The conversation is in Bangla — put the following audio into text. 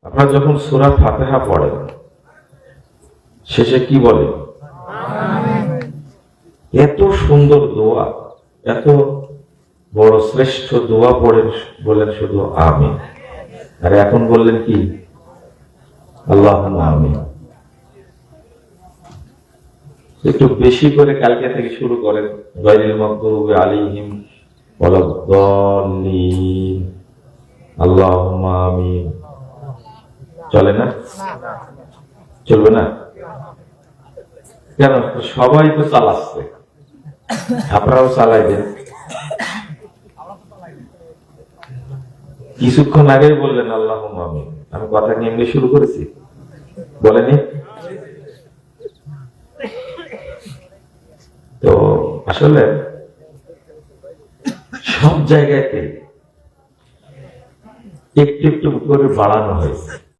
আপনারা যখন সূরা ফাতিহা পড়েন শেষে কি বলে? এত সুন্দর দোয়া, এত বড় শ্রেষ্ঠ দোয়া পড়েন, বলেন শুধু আমিন। আর এখন বললেন কি? আল্লাহুম্মা আমিন। একটু বেশি করে কালকে থেকে শুরু করেন, গায়রিল মাগদুবি আলাইহিম ওয়ালাদ-দাল্লিন, আল্লাহুম্মা আমিন। চলে না? চলবে না কেন? সবাই তো চালাচ্ছে, আপনারাও চালাই দেন। কিছুক্ষণ আগেই বললেন আল্লাহুম্মা আমিন। আমি কথা কি এমনি শুরু করেছি? বলেনি তো? আসলে সব জায়গাতে একটু একটু করে বাড়ানো হয়েছে।